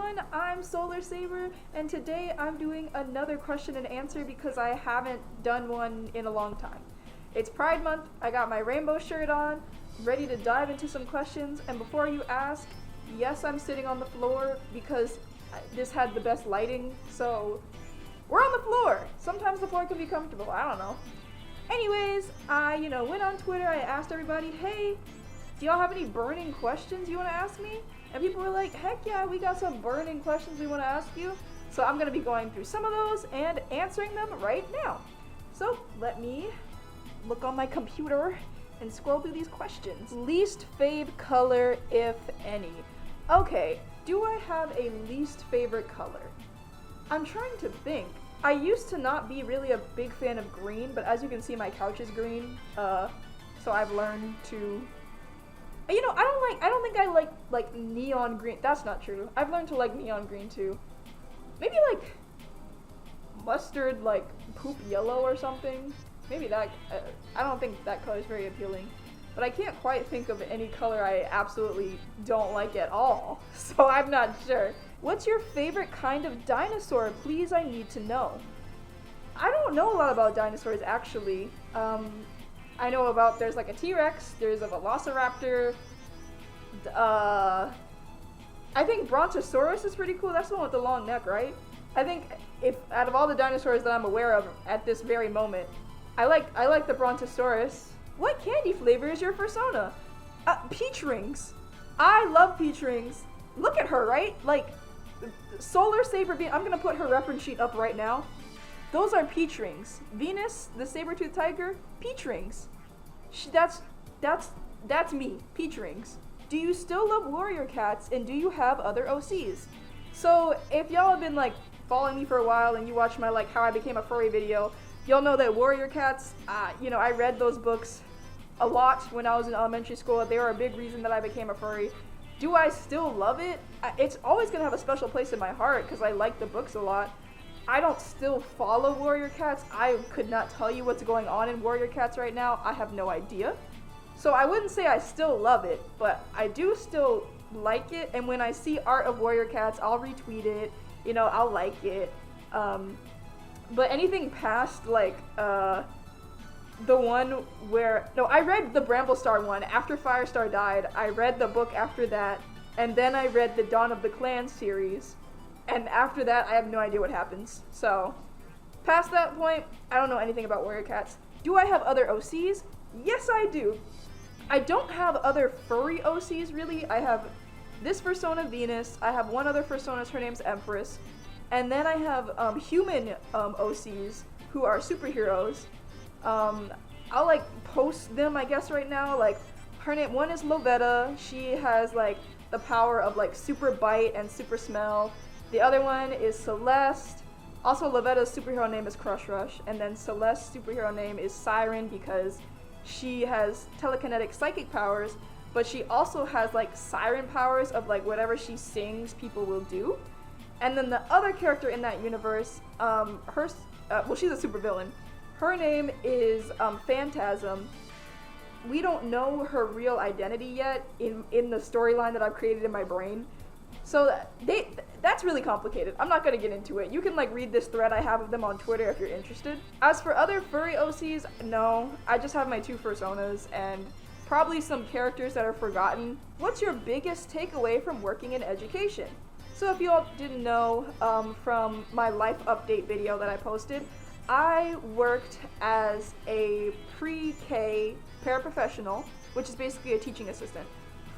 everyone, I'm solarsaber, and today I'm doing another question and answer because I haven't done one in a long time. It's Pride Month, I got my rainbow shirt on, ready to dive into some questions, and before you ask, yes, I'm sitting on the floor because this had the best lighting, so we're on the floor. Sometimes the floor can be comfortable, I don't know. Anyways, I went on Twitter, I asked everybody, hey, do y'all have any burning questions you want to ask me? And people were like, heck yeah, we got some burning questions we want to ask you. So I'm going to be going through some of those and answering them right now. So let me look on my computer and scroll through these questions. Least fave color, if any. Okay, do I have a least favorite color? I'm trying to think. I used to not be really a big fan of green, but as you can see, my couch is green. So I've learned to... I don't think I like neon green. That's not true. I've learned to like neon green too. Maybe like mustard, like poop yellow or something. Maybe that, I don't think that color is very appealing. But I can't quite think of any color I absolutely don't like at all. So I'm not sure. What's your favorite kind of dinosaur? Please, I need to know. I don't know a lot about dinosaurs actually. I know about, there's like a T-Rex, there's a Velociraptor, I think Brontosaurus is pretty cool. That's the one with the long neck, right? I think if out of all the dinosaurs that I'm aware of at this very moment, I like the Brontosaurus. What candy flavor is your persona? Peach rings. I love peach rings. Look at her, right? Like, solarsaber beam. I'm gonna put her reference sheet up right now. Those are peach rings. Venus, the saber-toothed tiger, peach rings. That's me, peach rings. Do you still love warrior cats, and do you have other OCs? So if y'all have been like following me for a while and you watch my like how I became a furry video, y'all know that warrior cats, I read those books a lot when I was in elementary school. They were a big reason that I became a furry. Do I still love it? It's always gonna have a special place in my heart because I like the books a lot. I don't still follow warrior cats. I could not tell you what's going on in warrior cats right now. I have no idea. So I wouldn't say I still love it, but I do still like it. And when I see art of warrior cats, I'll retweet it. I'll like it. But anything past like the one where I read the Bramblestar one after Firestar died. I read the book after that, and then I read the Dawn of the Clan series. And after that, I have no idea what happens. So, past that point, I don't know anything about warrior cats. Do I have other OCs? Yes, I do. I don't have other furry OCs, really. I have this persona, Venus. I have one other persona, her name's Empress. And then I have human OCs who are superheroes. I'll like post them, I guess, right now. Like, one is Lovetta. She has like the power of like super bite and super smell. The other one is Celeste. Also, Lovetta's superhero name is Crush Rush. And then Celeste's superhero name is Siren because she has telekinetic psychic powers, but she also has like siren powers of like whatever she sings, people will do. And then the other character in that universe, she's a supervillain. Her name is Phantasm. We don't know her real identity yet in the storyline that I've created in my brain. So that's really complicated. I'm not going to get into it. You can like read this thread I have of them on Twitter if you're interested. As for other furry OCs, no. I just have my two personas and probably some characters that are forgotten. What's your biggest takeaway from working in education? So if you all didn't know from my life update video that I posted, I worked as a pre-K paraprofessional, which is basically a teaching assistant,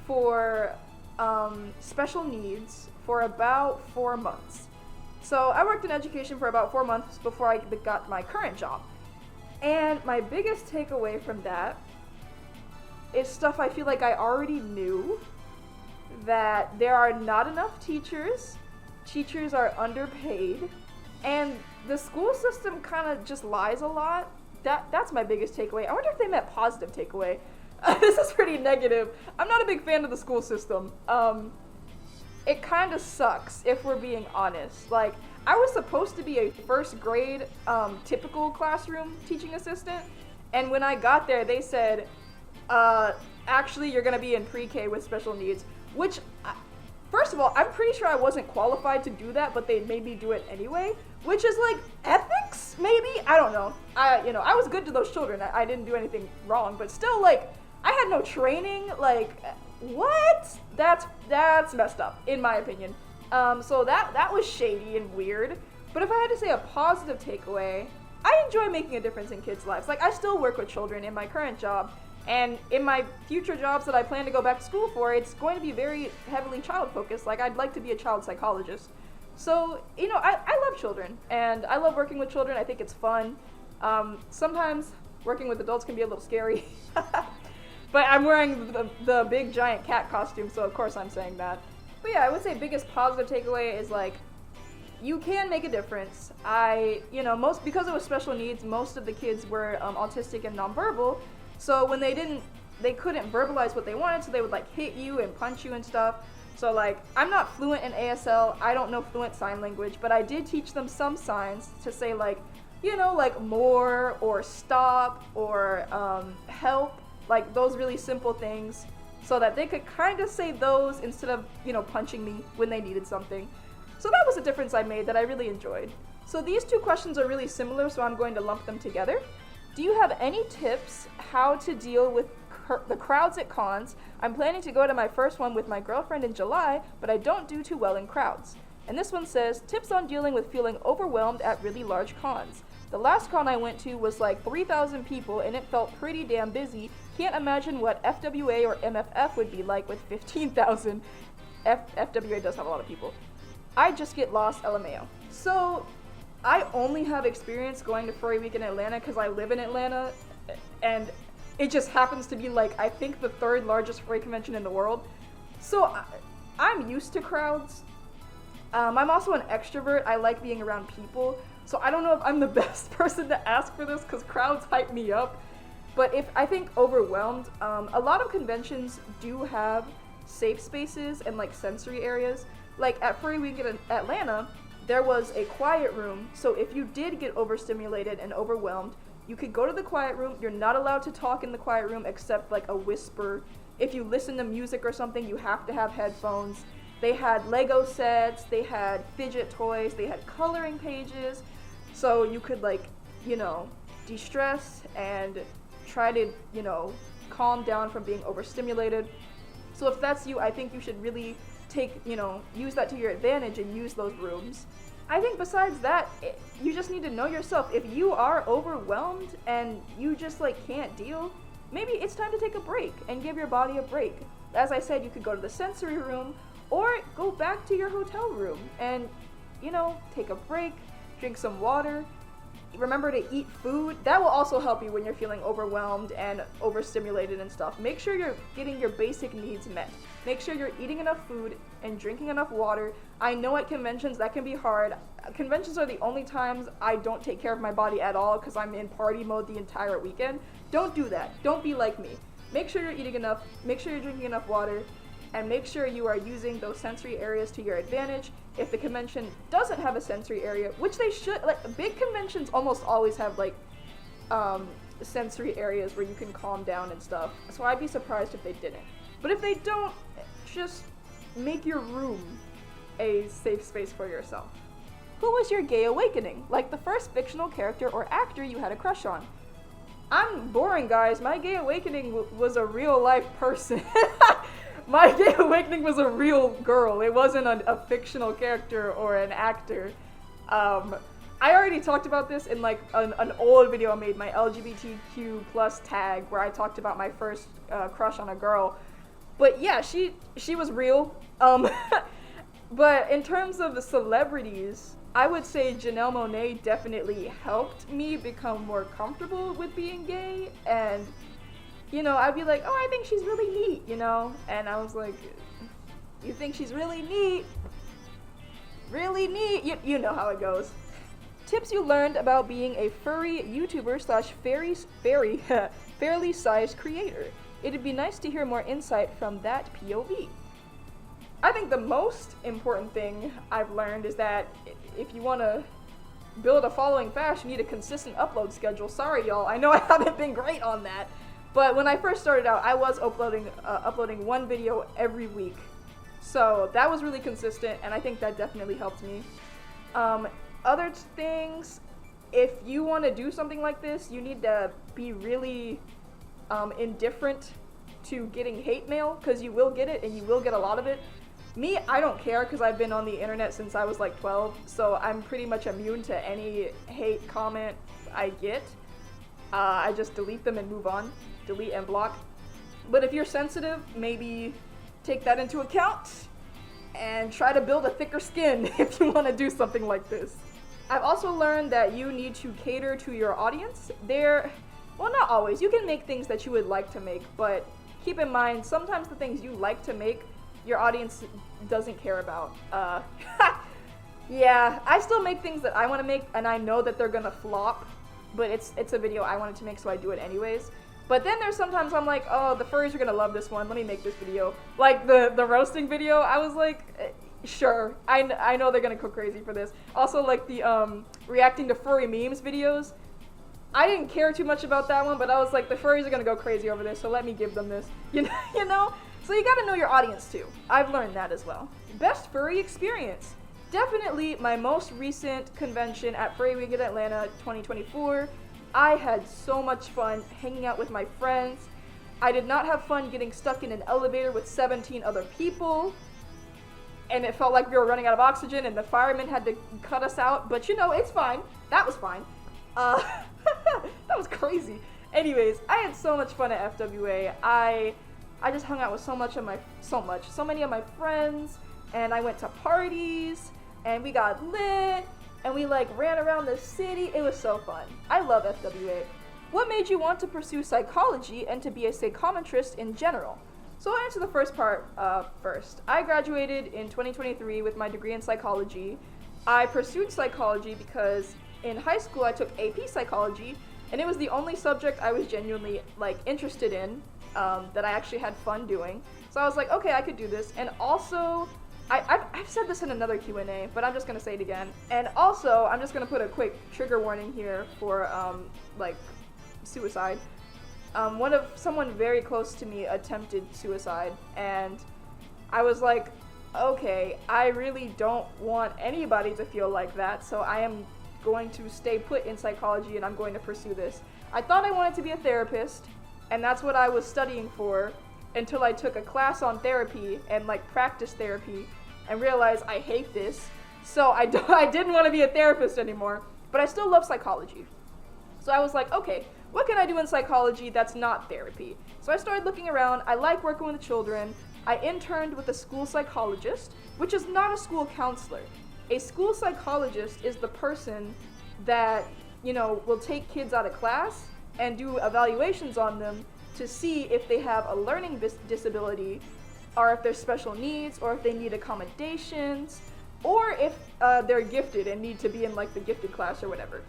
for special needs for about 4 months. So I worked in education for about 4 months before I got my current job. And my biggest takeaway from that is stuff I feel like I already knew, that there are not enough teachers are underpaid, and the school system kind of just lies a lot. That's my biggest takeaway. I wonder if they meant positive takeaway. This is pretty negative. I'm not a big fan of the school system. It kind of sucks, if we're being honest. Like, I was supposed to be a first grade typical classroom teaching assistant, and when I got there, they said, actually, you're going to be in pre-K with special needs, which first of all, I'm pretty sure I wasn't qualified to do that, but they made me do it anyway, which is like ethics, maybe? I don't know. I was good to those children. I didn't do anything wrong, but still, like, I had no training. Like, what? That's messed up, in my opinion. So that was shady and weird. But if I had to say a positive takeaway, I enjoy making a difference in kids' lives. Like, I still work with children in my current job, and in my future jobs that I plan to go back to school for, it's going to be very heavily child-focused. Like, I'd like to be a child psychologist. So, I love children, and I love working with children. I think it's fun. Sometimes working with adults can be a little scary. But I'm wearing the big giant cat costume, so of course I'm saying that. But yeah, I would say biggest positive takeaway is, like, you can make a difference. Because it was special needs, most of the kids were autistic and nonverbal. So when they couldn't verbalize what they wanted, so they would like hit you and punch you and stuff. So like, I'm not fluent in ASL, I don't know fluent sign language, but I did teach them some signs to say like, like more or stop or help, like those really simple things, so that they could kind of say those instead of, punching me when they needed something. So that was a difference I made that I really enjoyed. So these two questions are really similar, so I'm going to lump them together. Do you have any tips how to deal with the crowds at cons? I'm planning to go to my first one with my girlfriend in July, but I don't do too well in crowds. And this one says, tips on dealing with feeling overwhelmed at really large cons. The last con I went to was like 3,000 people and it felt pretty damn busy. Can't imagine what FWA or MFF would be like with 15,000. FWA does have a lot of people. I just get lost, LMAO. So, I only have experience going to Furry Week in Atlanta because I live in Atlanta, and it just happens to be like, I think the third largest furry convention in the world. So I'm used to crowds. I'm also an extrovert. I like being around people. So I don't know if I'm the best person to ask for this because crowds hype me up. But if I think overwhelmed, a lot of conventions do have safe spaces and like sensory areas. Like at Furry Week in Atlanta, there was a quiet room, so if you did get overstimulated and overwhelmed, you could go to the quiet room. You're not allowed to talk in the quiet room except like a whisper. If you listen to music or something, you have to have headphones. They had Lego sets, they had fidget toys, they had coloring pages, so you could like, de-stress and try to, calm down from being overstimulated. So if that's you, I think you should really use that to your advantage and use those rooms. I think besides that, you just need to know yourself. If you are overwhelmed and you just like can't deal, maybe it's time to take a break and give your body a break. As I said, you could go to the sensory room or go back to your hotel room and, take a break, drink some water. Remember to eat food. That will also help you when you're feeling overwhelmed and overstimulated and stuff. Make sure you're getting your basic needs met. Make sure you're eating enough food and drinking enough water. I know at conventions that can be hard. Conventions are the only times I don't take care of my body at all because I'm in party mode the entire weekend. Don't do that. Don't be like me. Make sure you're eating enough, make sure you're drinking enough water, and make sure you are using those sensory areas to your advantage. If the convention doesn't have a sensory area, which they should, like big conventions almost always have like sensory areas where you can calm down and stuff. So I'd be surprised if they didn't. But if they don't, just make your room a safe space for yourself. Who was your gay awakening? Like the first fictional character or actor you had a crush on? I'm boring, guys. My gay awakening was a real life person. My gay awakening was a real girl. It wasn't a fictional character or an actor. I already talked about this in like an old video I made, my LGBTQ plus tag, where I talked about my first crush on a girl. But yeah, she was real. But in terms of the celebrities, I would say Janelle Monáe definitely helped me become more comfortable with being gay, and I'd be like, oh, I think she's really neat, and I was like, you think she's really neat? Really neat? You know how it goes. Tips you learned about being a furry YouTuber / fairly sized creator. It'd be nice to hear more insight from that POV. I think the most important thing I've learned is that if you want to build a following fast, you need a consistent upload schedule. Sorry, y'all. I know I haven't been great on that. But when I first started out, I was uploading one video every week. So that was really consistent, and I think that definitely helped me. Other things, if you want to do something like this, you need to be really indifferent to getting hate mail, because you will get it, and you will get a lot of it. Me, I don't care, because I've been on the internet since I was like 12, so I'm pretty much immune to any hate comment I get. I just delete them and move on. Delete and block. But if you're sensitive, maybe take that into account and try to build a thicker skin if you want to do something like this. I've also learned that you need to cater to your audience. Well, not always. You can make things that you would like to make, but keep in mind, sometimes the things you like to make, your audience doesn't care about. Yeah, I still make things that I want to make, and I know that they're gonna flop, but it's a video I wanted to make, so I do it anyways. But then there's sometimes I'm like, oh, the furries are gonna love this one, let me make this video. Like the roasting video, I was like, sure, I know they're gonna go crazy for this. Also, like the reacting to furry memes videos, I didn't care too much about that one, but I was like, the furries are gonna go crazy over this, so let me give them this, you know? So you gotta know your audience too. I've learned that as well. Best furry experience. Definitely my most recent convention at Furry Week in Atlanta 2024. I had so much fun hanging out with my friends. I did not have fun getting stuck in an elevator with 17 other people, and it felt like we were running out of oxygen and the firemen had to cut us out, but it's fine. That was fine. That was crazy. Anyways, I had so much fun at FWA. I just hung out with so many of my friends, and I went to parties, and we got lit, and we ran around the city. It was so fun. I love FWA. What made you want to pursue psychology and to be a psychometrist in general? So I'll answer the first part first. I graduated in 2023 with my degree in psychology. I pursued psychology because in high school I took AP psychology, and it was the only subject I was genuinely interested in, that I actually had fun doing. So I was like, okay, I could do this. And also, I've said this in another Q&A, but I'm just gonna say it again. And also, I'm just gonna put a quick trigger warning here for suicide. Someone very close to me attempted suicide, and I was like, okay, I really don't want anybody to feel like that, so I am going to stay put in psychology and I'm going to pursue this. I thought I wanted to be a therapist, and that's what I was studying for, until I took a class on therapy and practice therapy and realized I hate this. So I didn't want to be a therapist anymore, but I still love psychology. So I was like, okay, what can I do in psychology that's not therapy? So I started looking around. I like working with children. I interned with a school psychologist, which is not a school counselor. A school psychologist is the person that, will take kids out of class and do evaluations on them to see if they have a learning disability, or if there's special needs, or if they need accommodations, or if they're gifted and need to be in the gifted class or whatever.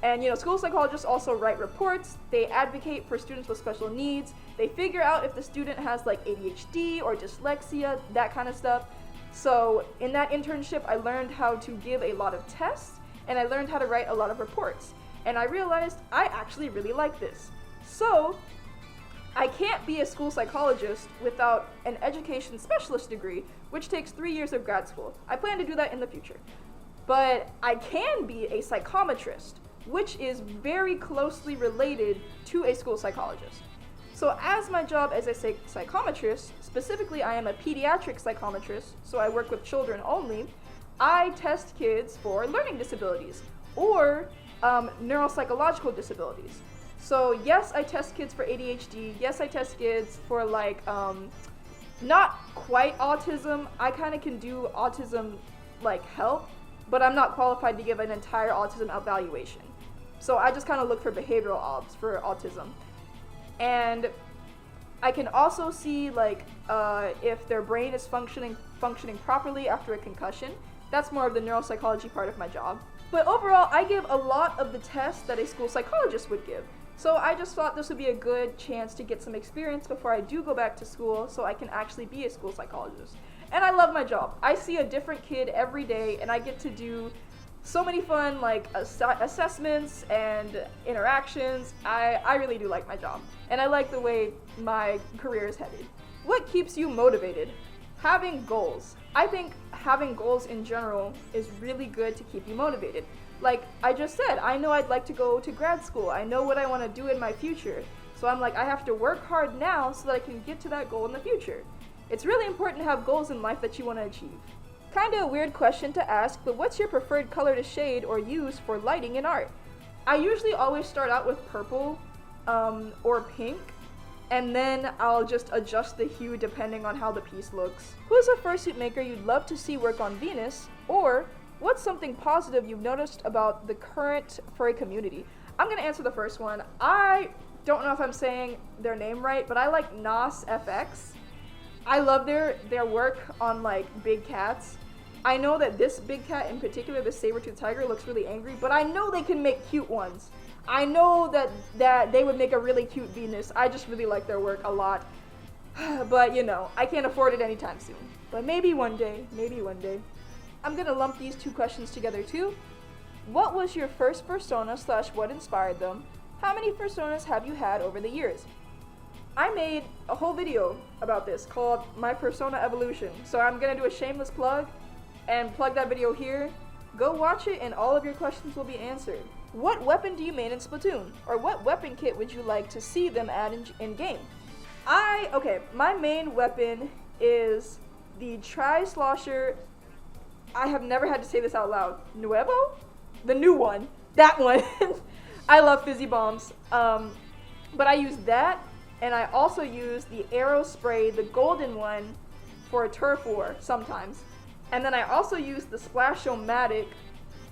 And school psychologists also write reports. They advocate for students with special needs. They figure out if the student has ADHD or dyslexia, that kind of stuff. So in that internship, I learned how to give a lot of tests, and I learned how to write a lot of reports. And I realized I actually really like this. So I can't be a school psychologist without an education specialist degree, which takes 3 years of grad school. I plan to do that in the future. But I can be a psychometrist, which is very closely related to a school psychologist. So as my job as a psychometrist, specifically I am a pediatric psychometrist, so I work with children only, I test kids for learning disabilities or neuropsychological disabilities. So yes, I test kids for ADHD. Yes, I test kids for not quite autism. I kind of can do autism help, but I'm not qualified to give an entire autism evaluation. So I just kind of look for behavioral odds for autism. And I can also see if their brain is functioning properly after a concussion. That's more of the neuropsychology part of my job. But overall, I give a lot of the tests that a school psychologist would give. So I just thought this would be a good chance to get some experience before I do go back to school, so I can actually be a school psychologist. And I love my job. I see a different kid every day, and I get to do so many fun assessments and interactions. I really do like my job, and I like the way my career is headed. What keeps you motivated? Having goals. I think having goals in general is really good to keep you motivated. Like I just said, I know I'd like to go to grad school. I know what I want to do in my future. So I'm like, I have to work hard now so that I can get to that goal in the future. It's really important to have goals in life that you want to achieve. Kinda a weird question to ask, but what's your preferred color to shade or use for lighting in art? I usually always start out with purple or pink, and then I'll just adjust the hue depending on how the piece looks. Who's a fursuit maker you'd love to see work on Venus? Or what's something positive you've noticed about the current furry community? I'm gonna answer the first one. I don't know if I'm saying their name right, but I like Nas FX. I love their work on like big cats. I know that this big cat in particular, the saber-toothed tiger, looks really angry, but I know they can make cute ones. I know that they would make a really cute Venus. I just really like their work a lot. But you know, I can't afford it anytime soon. But maybe one day, maybe one day. I'm gonna lump these two questions together too. What was your first persona / what inspired them? How many personas have you had over the years? I made a whole video about this called My Persona Evolution. So I'm gonna do a shameless plug and plug that video here. Go watch it and all of your questions will be answered. What weapon do you main in Splatoon? Or what weapon kit would you like to see them add in game? My main weapon is the Tri-Slosher. I have never had to say this out loud. Nuevo? The new one. That one. I love fizzy bombs. But I use that, and I also use the arrow spray, the golden one, for a turf war sometimes. And then I also use the Splash-O-Matic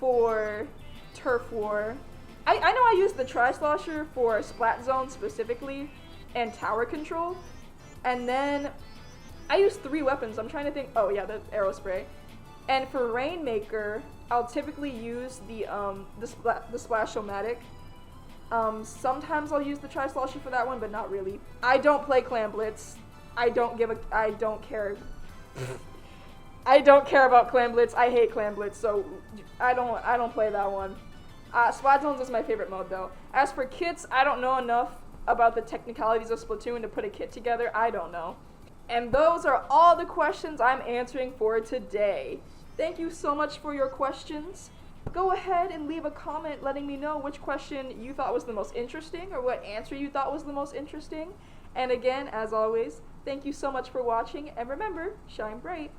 for turf war. I know I use the Tri-Slosher for Splat Zone specifically, and tower control. And then I use 3 weapons. I'm trying to think. Oh yeah, the arrow spray. And for Rainmaker, I'll typically use the Splash-O-Matic. Sometimes I'll use the Tri-Slosher for that one, but not really. I don't play Clan Blitz. I don't care. I don't care about Clan Blitz. I hate Clan Blitz, so I don't play that one. Splat Zones is my favorite mode though. As for kits, I don't know enough about the technicalities of Splatoon to put a kit together. I don't know. And those are all the questions I'm answering for today. Thank you so much for your questions. Go ahead and leave a comment letting me know which question you thought was the most interesting or what answer you thought was the most interesting. And again, as always, thank you so much for watching, and remember, shine bright.